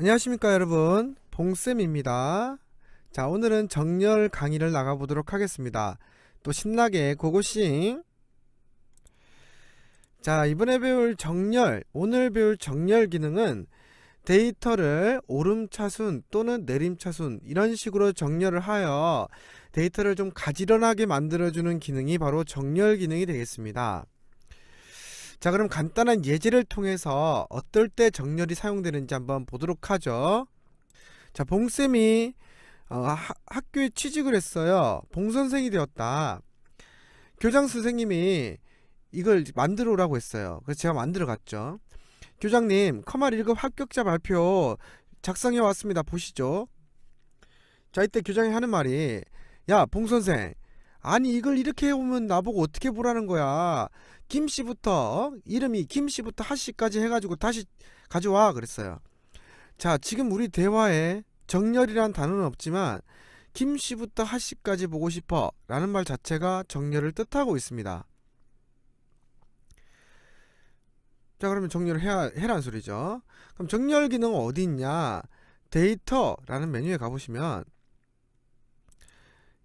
안녕하십니까 여러분, 봉쌤입니다. 자, 오늘은 정렬 강의를 나가보도록 하겠습니다. 또 신나게 고고싱. 자, 이번에 배울 정렬, 오늘 배울 정렬 기능은 데이터를 오름차순 또는 내림차순 이런 식으로 정렬을 하여 데이터를 좀 가지런하게 만들어주는 기능이 바로 정렬 기능이 되겠습니다. 자, 그럼 간단한 예제를 통해서 어떨 때 정렬이 사용되는지 한번 보도록 하죠. 자, 봉쌤이 학교에 취직을 했어요. 봉선생이 되었다. 교장 선생님이 이걸 만들어 오라고 했어요. 그래서 제가 만들어 갔죠. 교장님, 커말 1급 합격자 발표 작성해 왔습니다. 보시죠. 자, 이때 교장이 하는 말이, 야 봉선생, 아니 이걸 이렇게 해오면 나보고 어떻게 보라는 거야. 김씨부터 이름이 김씨부터 하씨까지 해가지고 다시 가져와 그랬어요. 자, 지금 우리 대화에 정렬이란 단어는 없지만 김씨부터 하씨까지 보고 싶어 라는 말 자체가 정렬을 뜻하고 있습니다. 자, 그러면 정렬을 해라는 소리죠. 그럼 정렬 기능은 어디 있냐? 데이터라는 메뉴에 가보시면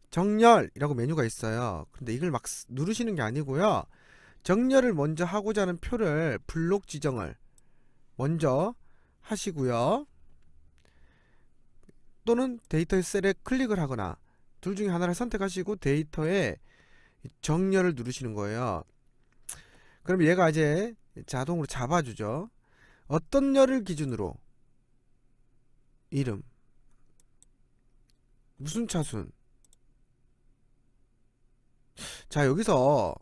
정렬이라고 메뉴가 있어요. 근데 이걸 막 누르시는 게 아니고요. 정렬을 먼저 하고자 하는 표를 블록 지정을 먼저 하시고요. 또는 데이터의 셀에 클릭을 하거나 둘 중에 하나를 선택하시고 데이터에 정렬을 누르시는 거예요. 그럼 얘가 이제 자동으로 잡아주죠. 어떤 열을 기준으로 이름 무슨 차순. 자, 여기서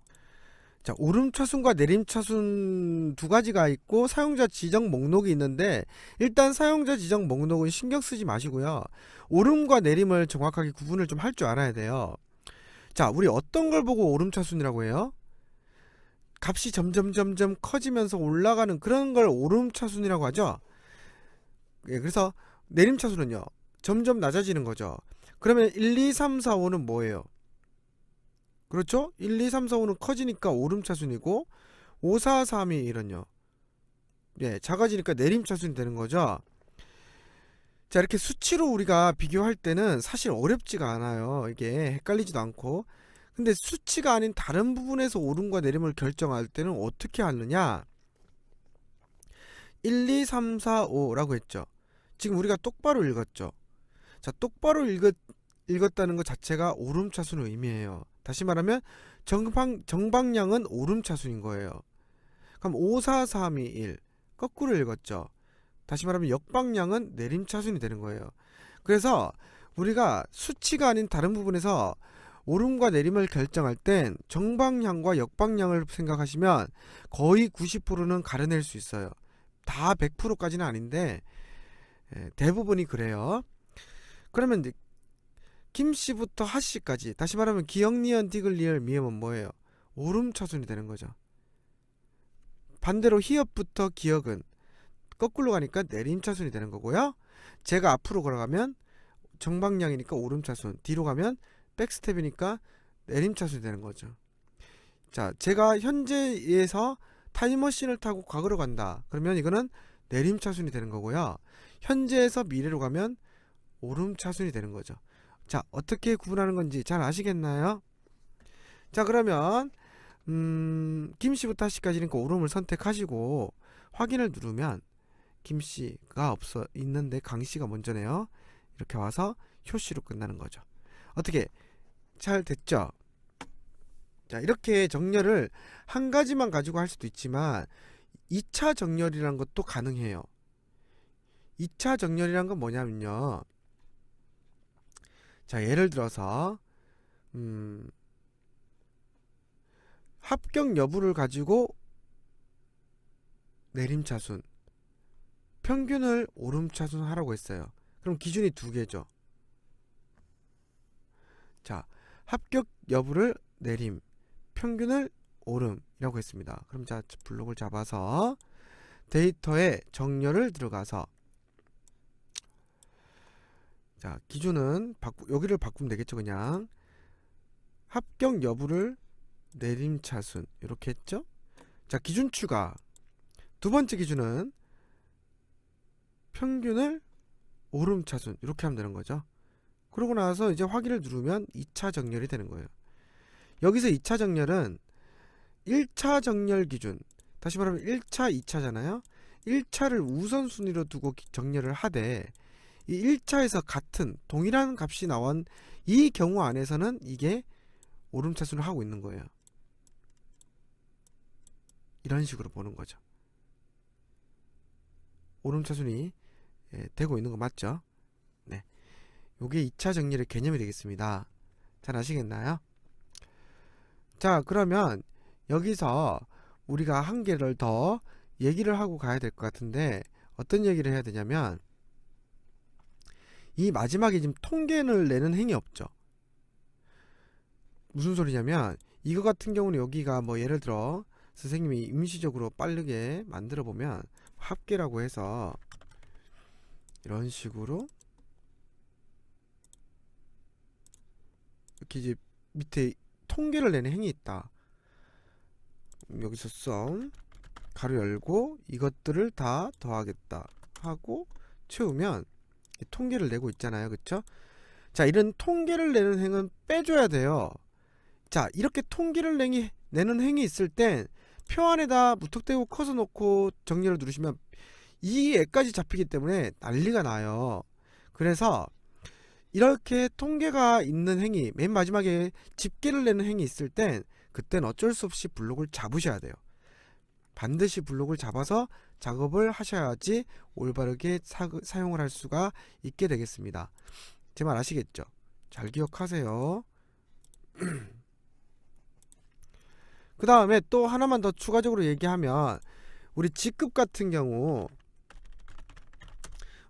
자, 오름차순과 내림차순 두 가지가 있고 사용자 지정 목록이 있는데 일단 사용자 지정 목록은 신경 쓰지 마시고요. 오름과 내림을 정확하게 구분을 좀 할 줄 알아야 돼요. 자, 우리 어떤 걸 보고 오름차순이라고 해요? 값이 점점 커지면서 올라가는 그런 걸 오름차순이라고 하죠. 예, 그래서 내림차순은요, 점점 낮아지는 거죠. 그러면 1, 2, 3, 4, 5는 뭐예요? 그렇죠? 1, 2, 3, 4, 5는 커지니까 오름차순이고 5, 4, 3, 2, 이런요. 예, 작아지니까 내림차순이 되는 거죠. 자, 이렇게 수치로 우리가 비교할 때는 사실 어렵지가 않아요. 이게 헷갈리지도 않고. 근데 수치가 아닌 다른 부분에서 오름과 내림을 결정할 때는 어떻게 하느냐? 1, 2, 3, 4, 5라고 했죠. 지금 우리가 똑바로 읽었죠. 자, 똑바로 읽었다는 것 자체가 오름차순을 의미해요. 다시 말하면 정방향은 오름차순인 거예요. 그럼 5, 4, 3, 2, 1 거꾸로 읽었죠. 다시 말하면 역방향은 내림차순이 되는 거예요. 그래서 우리가 수치가 아닌 다른 부분에서 오름과 내림을 결정할 땐 정방향과 역방향을 생각하시면 거의 90%는 가려낼 수 있어요. 다 100%까지는 아닌데 대부분이 그래요. 그러면 이제 김씨부터 하씨까지, 다시 말하면 기역, 니은, 디귿, 리을, 미음은 뭐예요? 오름차순이 되는 거죠. 반대로 히읗부터 기역은 거꾸로 가니까 내림차순이 되는 거고요. 제가 앞으로 걸어가면 정방향이니까 오름차순, 뒤로 가면 백스텝이니까 내림차순이 되는 거죠. 자, 제가 현재에서 타임머신을 타고 과거로 간다. 그러면 이거는 내림차순이 되는 거고요. 현재에서 미래로 가면 오름차순이 되는 거죠. 자, 어떻게 구분하는 건지 잘 아시겠나요? 자, 그러면 김씨부터 하씨까지니까 오름을 선택하시고 확인을 누르면 김씨가 없어 있는데 강씨가 먼저네요. 이렇게 와서 효씨로 끝나는 거죠. 어떻게 잘 됐죠? 자, 이렇게 정렬을 한 가지만 가지고 할 수도 있지만 2차 정렬이라는 것도 가능해요. 2차 정렬이란 건 뭐냐면요. 자, 예를 들어서 합격 여부를 가지고 내림차순, 평균을 오름차순 하라고 했어요. 그럼 기준이 두 개죠. 자, 합격 여부를 내림, 평균을 오름이라고 했습니다. 그럼 자, 블록을 잡아서 데이터에 정렬을 들어가서 자, 기준은 여기를 바꾸면 되겠죠. 그냥 합격 여부를 내림차순 이렇게 했죠. 자, 기준 추가 두 번째 기준은 평균을 오름차순 이렇게 하면 되는 거죠. 그러고 나서 이제 확인을 누르면 2차 정렬이 되는 거예요. 여기서 2차 정렬은 1차 정렬 기준, 다시 말하면 1차, 2차잖아요. 1차를 우선순위로 두고 정렬을 하되 이 1차에서 같은 동일한 값이 나온 이 경우 안에서는 이게 오름차순을 하고 있는 거예요. 이런 식으로 보는 거죠. 오름차순이 되고 있는 거 맞죠? 네, 요게 2차 정렬의 개념이 되겠습니다. 잘 아시겠나요? 자, 그러면 여기서 우리가 한 개를 더 얘기를 하고 가야 될 것 같은데 어떤 얘기를 해야 되냐면 이 마지막에 지금 통계를 내는 행위 없죠. 무슨 소리냐면 이거 같은 경우는 여기가 뭐 예를 들어 선생님이 임시적으로 빠르게 만들어 보면 합계라고 해서 이런 식으로 이렇게 이제 밑에 통계를 내는 행위 있다. 여기서 썸 가로 열고 이것들을 다 더하겠다 하고 채우면 통계를 내고 있잖아요. 그쵸? 자, 이런 통계를 내는 행은 빼줘야 돼요. 자, 이렇게 통계를 내는 행이 있을 땐 표 안에다 무턱대고 커서 놓고 정렬을 누르시면 이 애까지 잡히기 때문에 난리가 나요. 그래서 이렇게 통계가 있는 행위, 맨 마지막에 집계를 내는 행위 있을 땐 그땐 어쩔 수 없이 블록을 잡으셔야 돼요. 반드시 블록을 잡아서 작업을 하셔야지 올바르게 사용을 할 수가 있게 되겠습니다. 제 말 아시겠죠? 잘 기억하세요. 그 다음에 또 하나만 더 추가적으로 얘기하면 우리 직급 같은 경우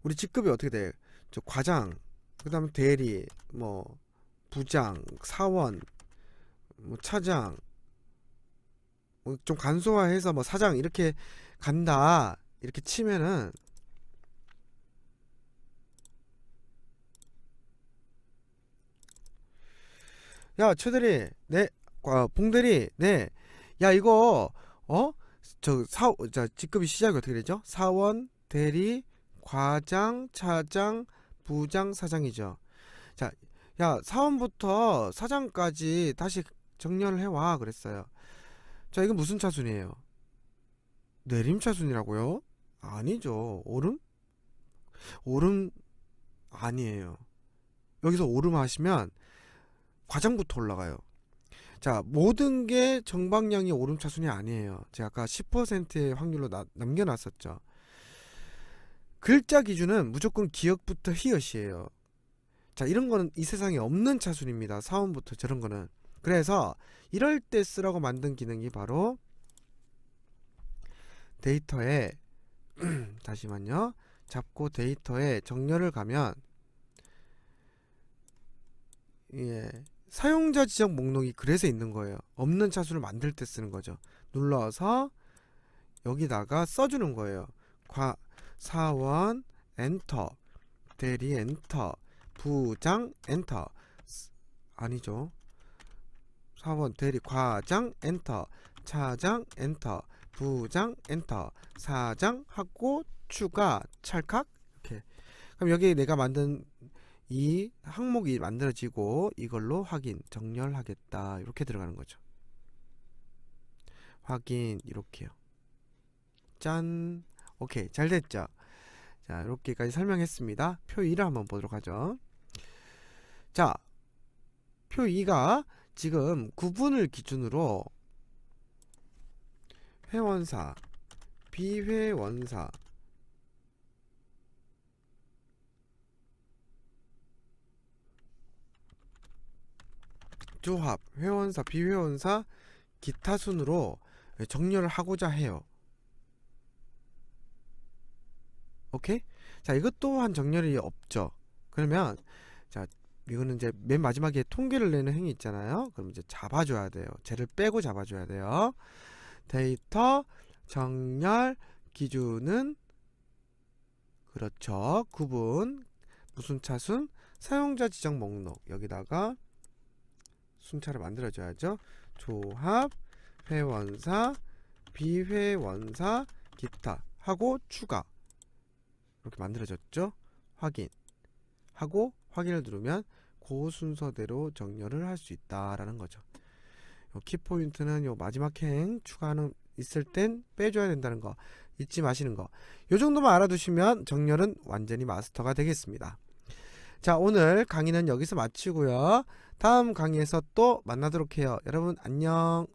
우리 직급이 어떻게 돼요? 저 과장, 그 다음에 대리, 뭐 부장, 사원, 뭐 차장, 뭐 좀 간소화해서 뭐 사장 이렇게 간다 이렇게 치면은 야 최대리 네 봉대리 네 야 이거 자 직급이 시작이 어떻게 되죠? 사원, 대리, 과장, 차장, 부장, 사장이죠. 자, 야 사원부터 사장까지 다시 정렬을 해와 그랬어요. 자, 이건 무슨 차순이에요? 내림차순이라고요? 아니죠. 오름? 오름 아니에요. 여기서 오름 하시면 과장부터 올라가요. 자, 모든 게 정방향이 오름차순이 아니에요. 제가 아까 10%의 확률로 남겨놨었죠. 글자 기준은 무조건 기역부터 히읗이에요. 자, 이런 거는 이 세상에 없는 차순입니다. 사원부터 저런 거는. 그래서 이럴 때 쓰라고 만든 기능이 바로 데이터에 잠시만요. 잡고 데이터에 정렬을 가면 예, 사용자 지정 목록이 그래서 있는 거예요. 없는 차수를 만들 때 쓰는 거죠. 눌러서 여기다가 써주는 거예요. 사원 엔터, 대리 엔터, 부장 엔터, 아니죠. 사원 대리 과장 엔터, 차장 엔터, 부장 엔터, 사장 하고 추가 찰칵 이렇게. 그럼 여기 내가 만든 이 항목이 만들어지고 이걸로 확인 정렬하겠다 이렇게 들어가는 거죠. 확인 이렇게요. 짠. 오케이, 잘 됐죠. 자, 이렇게까지 설명했습니다. 표 2를 한번 보도록 하죠. 자, 표 2가 지금 구분을 기준으로 회원사, 비회원사, 조합, 회원사, 비회원사, 기타 순으로 정렬을 하고자 해요. 오케이? 자, 이것 또한 정렬이 없죠. 그러면 자, 이거는 이제 맨 마지막에 통계를 내는 행위 있잖아요. 그럼 이제 잡아줘야 돼요. 쟤를 빼고 잡아줘야 돼요. 데이터 정렬 기준은 그렇죠. 구분 무슨 차순 사용자 지정 목록 여기다가 순차를 만들어줘야죠. 조합 회원사 비회원사 기타 하고 추가 이렇게 만들어졌죠. 확인하고 확인을 누르면 그 순서대로 정렬을 할 수 있다라는 거죠. 요 키포인트는 요 마지막 행 추가하는 있을 땐 빼줘야 된다는 거 잊지 마시는 거. 요 정도만 알아두시면 정렬은 완전히 마스터가 되겠습니다. 자, 오늘 강의는 여기서 마치고요. 다음 강의에서 또 만나도록 해요. 여러분 안녕.